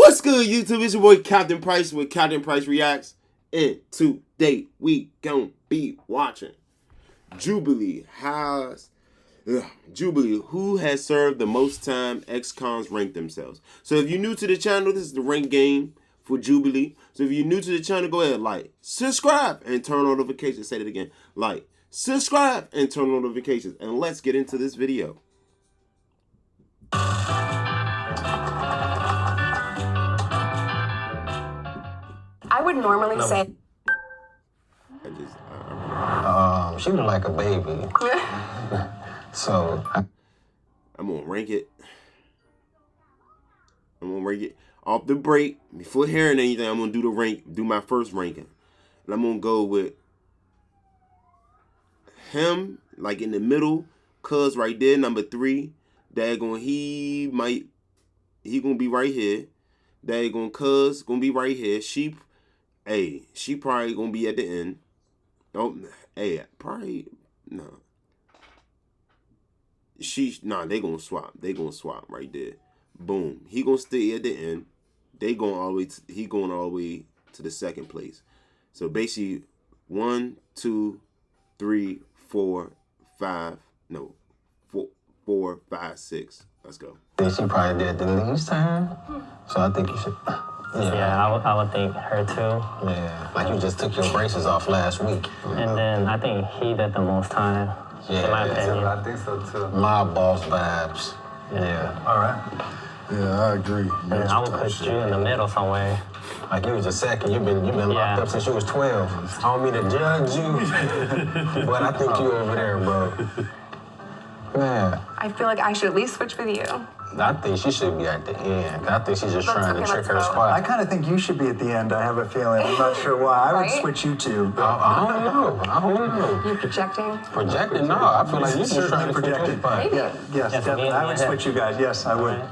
What's good, YouTube? It's your boy Captain Price with Captain Price Reacts. And today we gon' be watching Jubilee. Jubilee, who has served the most time ex-cons rank themselves. So if you're new to the channel, this is the rank game for Jubilee. So if you're new to the channel, go ahead, like, subscribe, and turn on notifications. Say that again. Like, subscribe, and turn on notifications. And let's get into this video. I would normally say. She look like a baby. So I'm gonna rank it. Off the break. Before hearing anything, I'm gonna do my first ranking. And I'm gonna go with him, like in the middle, cuz right there, number 3. Daggone, he gonna be right here. Daggone, cuz gonna be right here. She probably gonna be at the end. Probably no. They gonna swap. They gonna swap right there. Boom. He gonna stay at the end. He going all the way to the second place. So basically 1, 2, 3, 4, 5. No, 4, 5, 6. Let's go. She probably did the least time. So I think you should. Yeah, I would think her too. Yeah, like you just took your braces off last week. And then I think he did the most time. Yeah, in my opinion. I think so too. My boss vibes. Yeah. All right. Yeah, I agree. And I would put you in the middle somewhere. Like you was a second. You've been locked up since you was 12. I don't mean to judge you, but I think you over there, bro. Man. I feel like I should at least switch with you. I think she should be at the end. I think she's just trying to trick her let's go. spot. I kind of think you should be at the end. I have a feeling. I'm not sure why. I would Right? switch you two. I don't know. You projecting? Projecting? No, I feel like you're just trying to switch your projected. spot. Maybe. Yeah, yes, Yeah, definitely. I would switch you guys. Yes, I would.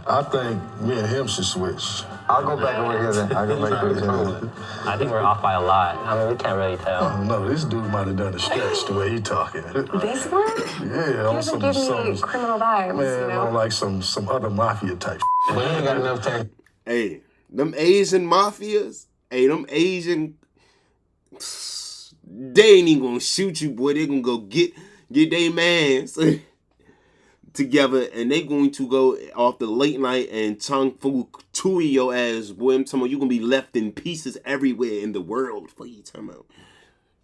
I think me and him should switch. I'll go back over here then. I'll go back over here. I think we're off by a lot. I mean, we can't really I tell. don't know. This dude might have done a stretch the way he talking. This one? Yeah, He on doesn't give me criminal vibes, man, you know? on like some other mafia type. But you ain't got enough time. Hey, them Asian mafias, them Asian, they ain't even gonna shoot you, boy. They gonna go get their mans together, and they going to go off the late night and tongue fu tui your ass, boy. I'm talking about you gonna be left in pieces everywhere in the world. What you talking about?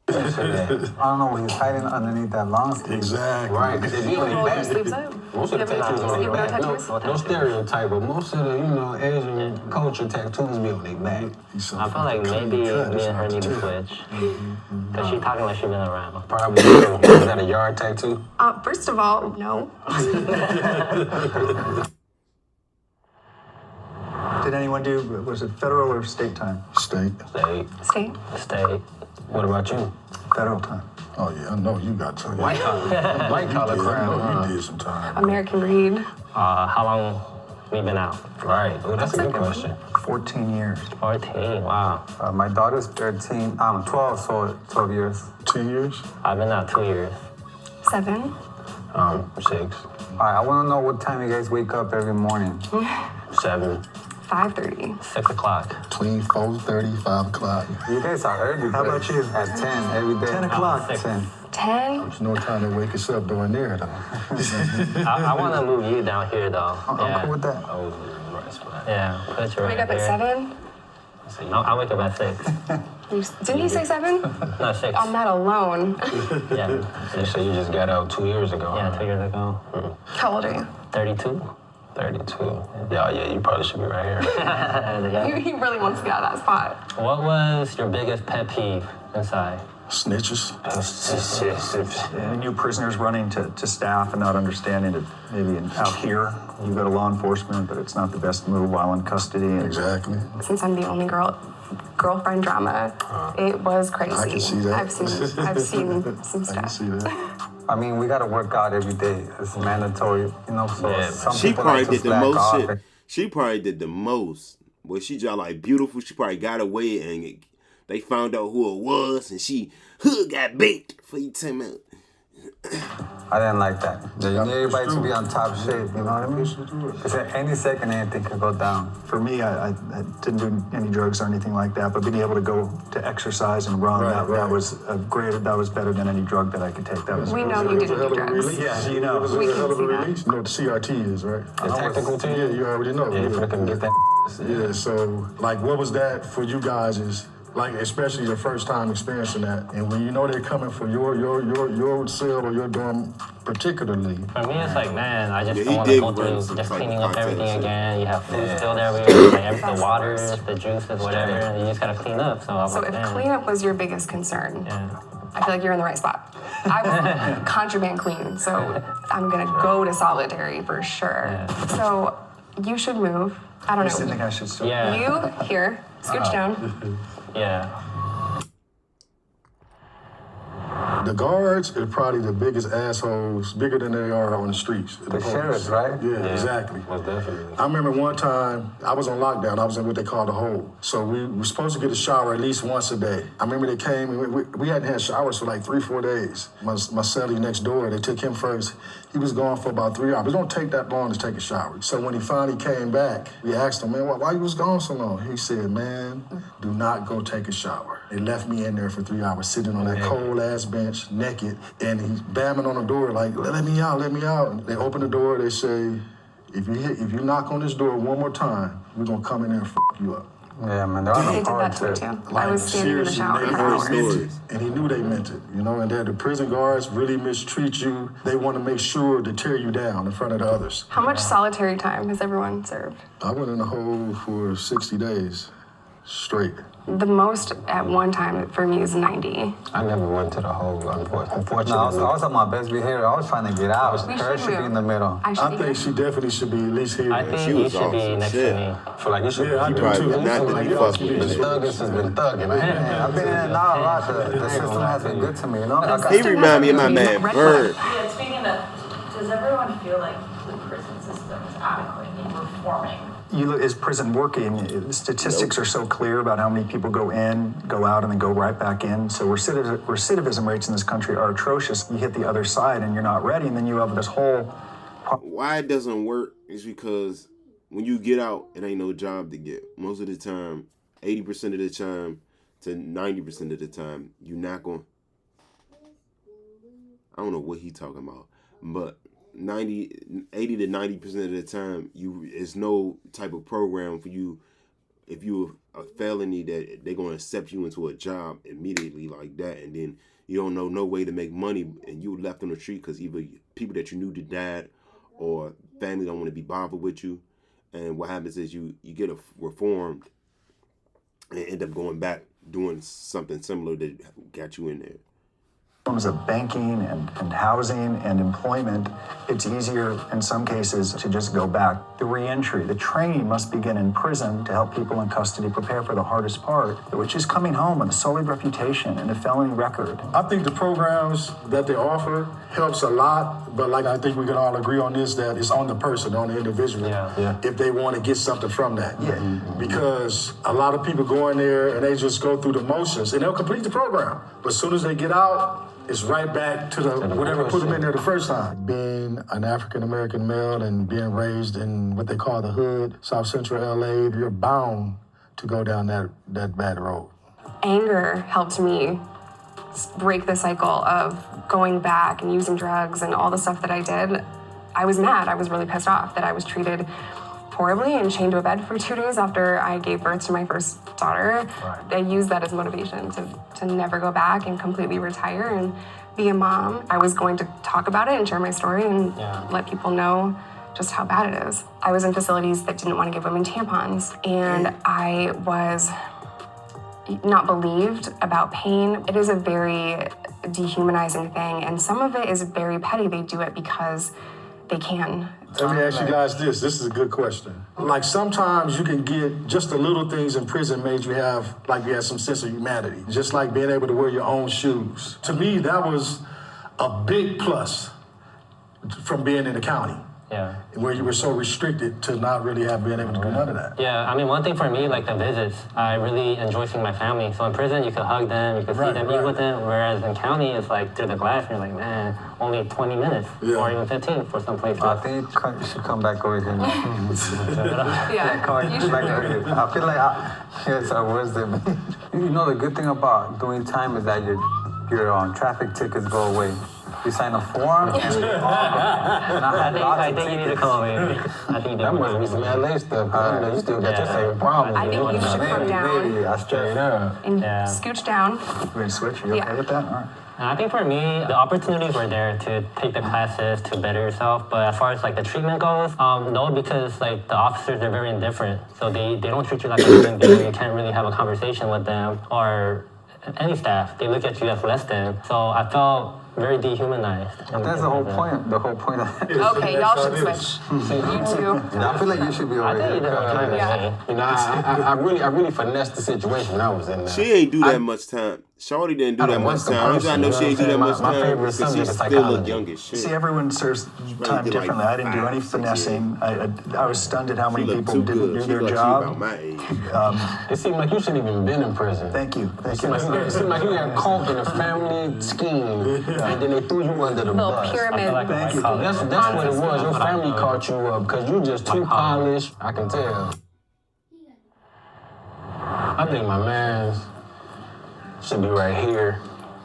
I don't know what he's hiding underneath that long sleeve. Exactly. Right, because if you Roll ain't your back, sleeves up. most of the tattoos on You their have back. no tattoos? No stereotype, but most of the, Asian culture tattoos be on their back. I feel like maybe me and her need to switch. Because she talking like she been around. Probably. Is that a yard tattoo? First of all, no. Did anyone do, was it federal or state time? State. Stay. Stay. What about you? Federal time. Oh yeah, I know you got time. White collar I crowd. know you did some time. American Breed. How long we been out? Right. Oh, that's a good question. 14 years. 14. Wow. My daughter's 13. I'm 12, so 12 years. 10 years? I've been out 2 years. 7. 6, All right, I want to know what time you guys wake up every morning. 7, 5:30. 6 o'clock. Between 4:30, 5 o'clock. You guys are early. How about you? At 10 every day. 10 o'clock. 10. 10. There's no time to wake us up during there though. I want to move you down here, though. I'm cool with that. Oh, right spot. Yeah, put you right Wake up at here. 7. I wake up at 6. Didn't he say 7? No, 6. I'm not alone. Yeah. You say you just got out 2 years ago. Yeah, huh? 2 years ago. How old are you? 32. 32. Yeah, you probably should be right here. He really wants to get out of that spot. What was your biggest pet peeve inside? Snitches. New prisoners running to staff and not understanding that maybe out here you go to law enforcement, but it's not the best move while in custody. Exactly. Since I'm the only girlfriend drama, it was crazy. I can see that. I've seen some I can stuff. see that. I mean, we got to work out every day. It's mandatory, So Yeah. some She people probably like to did the slack most off. shit. She probably did the most. Boy, she just like beautiful. She probably got away and they found out who it was, and she got baked for you talking about. I didn't like that. You need everybody to be on top shape, you know what I mean? Because at any second, anything could go down. For me, I didn't do any drugs or anything like that, but being able to go to exercise and run, that was that was better than any drug that I could take. That was We know you didn't do drugs. Yeah, you know. It was We a hell of a can see that. release. You know what the CRT is, right? The tactical team? Yeah, you already know. Yeah, you can get that. Yeah, so like what was that for you guys is like especially your first time experiencing that, and when you know they're coming for your cell or your dorm particularly. For me, it's like, man, I just Yeah, don't he want to did go run through some just type of cleaning up content everything and shit. again. You have food spilled everywhere, like That's the waters, worst. the juices, whatever. And you just gotta clean up. So I was So like, if man. cleanup was your biggest concern, Yeah. I feel like you're in the right spot. I was contraband queen, so I'm gonna go to solitary for sure. Yeah. So you should move. I don't I think know. I should still. Yeah. You here, scooch down. Yeah. The guards are probably the biggest assholes, bigger than they are on the streets. The sheriffs, right? Yeah, exactly. Most definitely. I remember one time, I was on lockdown. I was in what they call the hole. So we were supposed to get a shower at least once a day. I remember they came, and we hadn't had showers for like 3-4 days. My cellie next door, they took him first. He was gone for about 3 hours. It don't take that long to take a shower. So when he finally came back, we asked him, man, why you was gone so long? He said, man, do not go take a shower. They left me in there for 3 hours, sitting on that cold-ass bench, naked, and he's bamming on the door like, let me out, let me out. And they open the door, they say, if you knock on this door one more time, we're gonna come in there and you up. Yeah, man, they're on They a did hard that to me tip. too. I was standing in the shower they for heard hours. stories. And he knew they meant it, you know, and that the prison guards really mistreat you. They want to make sure to tear you down in front of the others. How much solitary time has everyone served? I went in the hole for 60 days straight. The most at one time for me is 90. I never went to the hole, unfortunately. No, I was on my best behavior. I was trying to get out. We Her should should be in the middle. I should I be think here. she definitely should be at least here. I think She you was should be awesome. next Shit. to me. I feel like you should. Yeah, I you do probably too. been Not through that like you that. fuck with The me. thuggest has been thugging. Yeah, I've been in and out a lot. The system has been good to me, you know? He remind me of my man Bird. Yeah, speaking of, does everyone feel like the prison system is adequate in reforming? You look, is prison working? The statistics are so clear about how many people go in, go out, and then go right back in. So recidivism rates in this country are atrocious. You hit the other side and you're not ready, and then you have this whole. Why it doesn't work is because when you get out, it ain't no job to get. Most of the time, 80% of the time to 90% of the time, you're not going. I don't know what he talking about, but 80 to 90% of the time, it's no type of program for you. If you're a felony, that they're gonna accept you into a job immediately like that, and then you don't know no way to make money, and you left on the street because either people that you knew that died, or family don't want to be bothered with you, and what happens is you get reformed and end up going back doing something similar that got you in there. In terms of banking and housing and employment, it's easier in some cases to just go back. The reentry, the training must begin in prison to help people in custody prepare for the hardest part, which is coming home with a sullied reputation and a felony record. I think the programs that they offer helps a lot, but like I think we can all agree on this, that it's on the person, on the individual, if they want to get something from that. Yeah. Because a lot of people go in there and they just go through the motions and they'll complete the program. But as soon as they get out, it's right back to the whatever put them in there the first time. Being an African-American male and being raised in what they call the hood, South Central LA, you're bound to go down that bad road. Anger helped me break the cycle of going back and using drugs and all the stuff that I did. I was mad. I was really pissed off that I was treated horribly and chained to a bed for 2 days after I gave birth to my first daughter. I used that as motivation to never go back and completely retire and be a mom. I was going to talk about it and share my story and let people know just how bad it is. I was in facilities that didn't want to give women tampons, and I was not believed about pain. It is a very dehumanizing thing, and some of it is very petty. They do it because they can. Let me ask you guys this. This is a good question. Like sometimes you can get just the little things in prison made you have, like you had some sense of humanity. Just like being able to wear your own shoes. To me, that was a big plus from being in the county. Yeah. Where you were so restricted to not really have been able to do none of that. Yeah, I mean, one thing for me, like the visits, I really enjoy seeing my family. So in prison, you could hug them, you could see them, eat with them. Whereas in county, it's like through the glass, and you're like, man, only 20 minutes or even 15 for some places. I think you should come back over here. Yeah. Come You should back over here. I feel like here's our wisdom. You know, the good thing about doing time is that your traffic tickets go away. You sign a form, and I think you need to come over here. I think That must be some LA stuff. I know you still got your same problem. I think you should come down Maybe I straight up. and scooch down. We're going to switch. You okay with that? All right. And I think for me, the opportunities were there to take the classes to better yourself. But as far as like the treatment goes, no, because like the officers, they're very indifferent. So they don't treat you like a human being. You can't really have a conversation with them or any staff. They look at you as less than. So I felt very dehumanized. That's the whole point. The whole point of it. Okay, y'all should switch. You two. I feel like you should be over I think you here. did okay. Yeah. You know, I really finessed the situation I was in there. She ain't do that much time. Shorty didn't do that much time. I know she ain't do that much My time favorite because she subject is still psychology. look young as shit. See, everyone serves time did like differently. I didn't do any 5, 6 finessing. I was stunned at how She many look people too didn't good. do She their look like she about job. my age. It seemed like you shouldn't even been in prison. Thank you. It seemed like you got caught in a family scheme, and then they threw you under the Little bus. pyramid. Thank you. That's what it was. Your family caught you up because you just too polished. I can tell. I think my man should be right here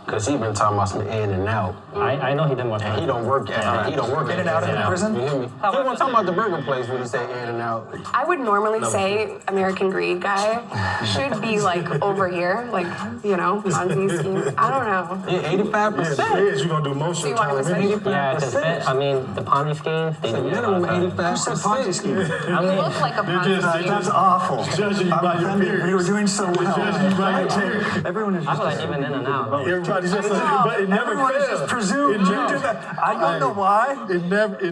because he been talking about some in and out. I know he did more And time. he don't work at. He don't work In and out of the prison? You hear me? He wasn't talking about the burger place when he say in and out. I would normally say American Greed guy should be like over here, like, you know, Ponzi scheme. I don't know. Yeah, 85%. Feds, you gonna do most So of you the want time. him to say? Yeah, because I mean, the Ponzi schemes, they do Minimum a lot of 85%. Ponzi scheme. You look like a Ponzi scheme. That's awful. Judging you by your offended. We were peers. doing so well. Judging you by your peers. Everyone is I just... feel like even in and out. Everybody's just but it never Everyone is fails. just presumed to do that. I don't know why. It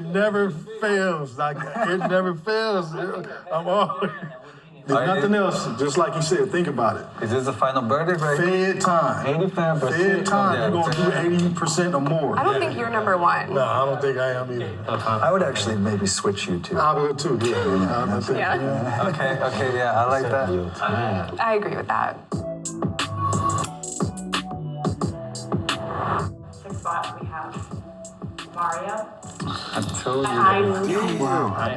never fails. Like it never fails. I'm all. There's nothing else. Just like you said, think about it. Is this the final verdict right here? Fed time. 85%. Fed time. Yeah. You're gonna do 80% or more. I don't think you're number one. No, I don't think I am either. I would actually maybe switch you two. I would too. Yeah. I think- Yeah, Okay, yeah, I like that. I agree with that. Sixth spot, we have Mario. I told you. I knew it. I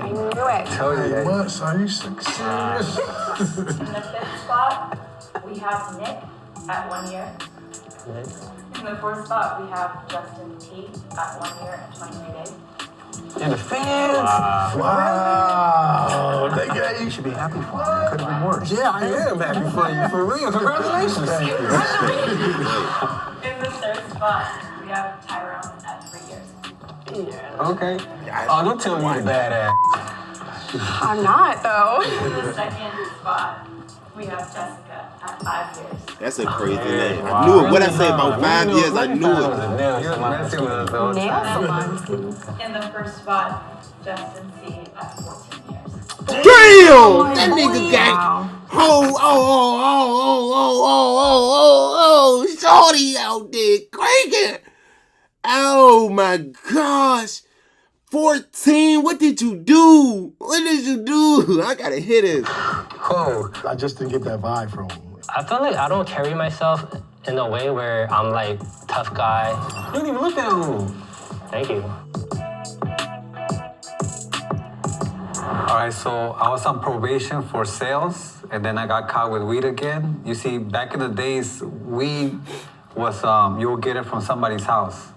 knew it. Told you. Months? Are you serious? In the fifth spot, we have Nick at 1 year. In the fourth spot, we have Justin T at 1 year and 23 days. In the feds. Wow. They got You you. should be happy for him. It could have been worse. Yeah, I am happy for you. For real. Congratulations. In the third spot, we have Tyrone at 3 years. Okay. Oh, don't tell me you're badass. I'm not, though. In the second spot, we have Jessica at 5 years. That's a crazy name. I knew it. What I say about 5 years, I knew it. You're messing with us the whole Nail time. salons. In the first spot, Justin C at 14 years. Damn! That nigga got. Wow. Oh, shorty out there cranking. Oh my gosh. 14, what did you do? What did you do? I gotta hit it. Oh, I just didn't get that vibe from him. I feel like I don't carry myself in a way where I'm like tough guy. you didn't even look at him. Thank you. All right, so I was on probation for sales, and then I got caught with weed again. You see, back in the days, weed was you would get it from somebody's house,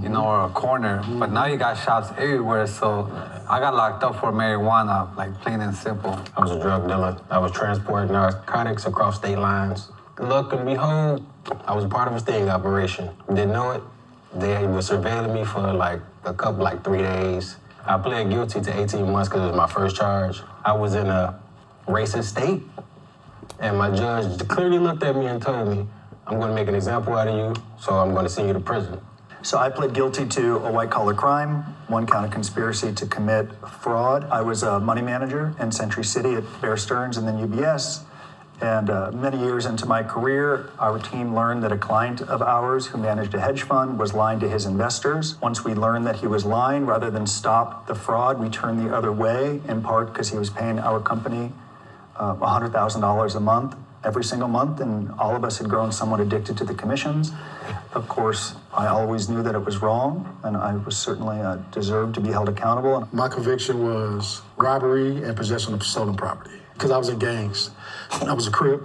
you know, or a corner. But now you got shops everywhere, so I got locked up for marijuana, like plain and simple. I was a drug dealer. I was transporting narcotics across state lines. Look and behold, I was part of a sting operation. Didn't know it. They were surveilling me for like 3 days. I pled guilty to 18 months because it was my first charge. I was in a racist state, and my judge clearly looked at me and told me, I'm going to make an example out of you, so I'm going to send you to prison. So I pled guilty to a white-collar crime, 1 count of conspiracy to commit fraud. I was a money manager in Century City at Bear Stearns and then UBS. And many years into my career, our team learned that a client of ours who managed a hedge fund was lying to his investors. Once we learned that he was lying, rather than stop the fraud, we turned the other way, in part because he was paying our company $100,000 a month, every single month, and all of us had grown somewhat addicted to the commissions. Of course, I always knew that it was wrong, and I was certainly deserved to be held accountable. My conviction was robbery and possession of stolen property. Because I was in gangs. I was a Crip,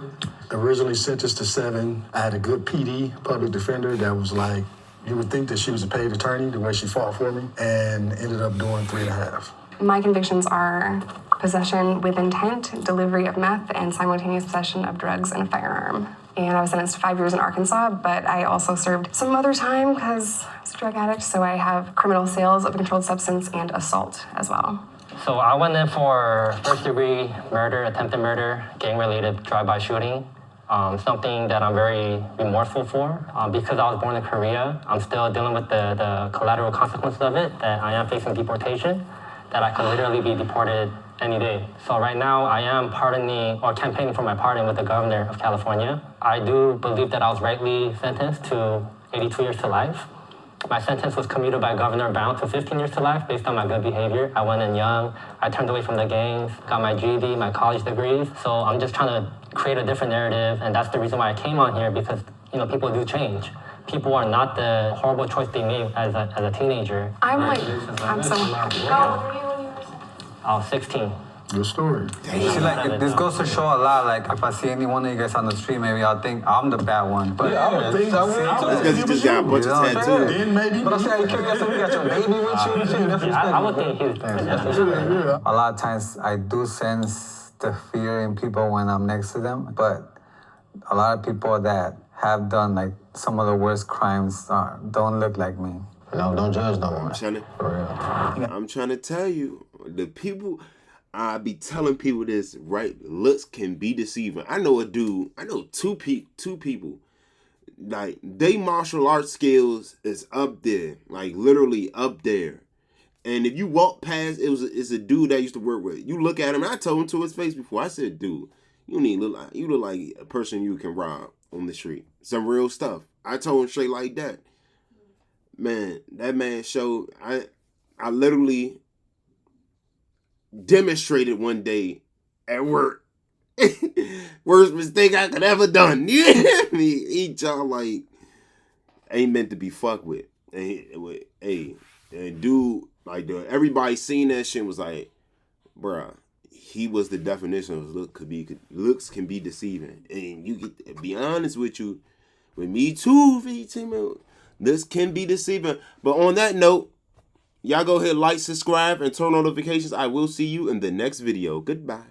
originally sentenced to 7. I had a good PD, public defender, that was like, you would think that she was a paid attorney, the way she fought for me, and ended up doing 3.5. My convictions are possession with intent, delivery of meth, and simultaneous possession of drugs and a firearm. And I was sentenced to 5 years in Arkansas, but I also served some other time because I was a drug addict, so I have criminal sales of a controlled substance and assault as well. So I went in for first-degree murder, attempted murder, gang-related drive-by shooting. Something that I'm very remorseful for. Because I was born in Korea, I'm still dealing with the collateral consequences of it, that I am facing deportation, that I could literally be deported any day. So right now, I am pardoning or campaigning for my pardon with the governor of California. I do believe that I was rightly sentenced to 82 years to life. My sentence was commuted by Governor Brown to 15 years to life based on my good behavior. I went in young, I turned away from the gangs, got my GED, my college degrees. So I'm just trying to create a different narrative, and that's the reason why I came on here, because people do change. People are not the horrible choice they made as a teenager. I'm so How old were you when you were sentenced? I was 16. Good story. See, like, this goes to show a lot. Like, if I see any one of you guys on the street, maybe I'll think I'm the bad one. But I would think That's because you just got a bunch of tattoos. Then maybe. But I'm saying, you got your baby with you. I would think he's Yeah. A lot of times, I do sense the fear in people when I'm next to them. But a lot of people that have done like some of the worst crimes don't look like me. No, don't judge no more. For real. I'm trying to tell you, the people, I be telling people this, right? Looks can be deceiving. I know two people, like, they martial arts skills is up there, like literally up there. And if you walk past, it's a dude that I used to work with. You look at him, and I told him to his face before. I said, dude, you look like a person you can rob on the street. Some real stuff. I told him straight like that. Man, that man showed, I literally demonstrated one day at work. Worst mistake I could ever done. You hear me? Each y'all like ain't meant to be fucked with. And dude, like, everybody seen that shit and was like, bruh, he was the definition of looks can be deceiving. And you get to be honest with you, with me too, VT, this can be deceiving. But on that note, y'all go ahead, like, subscribe, and turn on notifications. I will see you in the next video. Goodbye.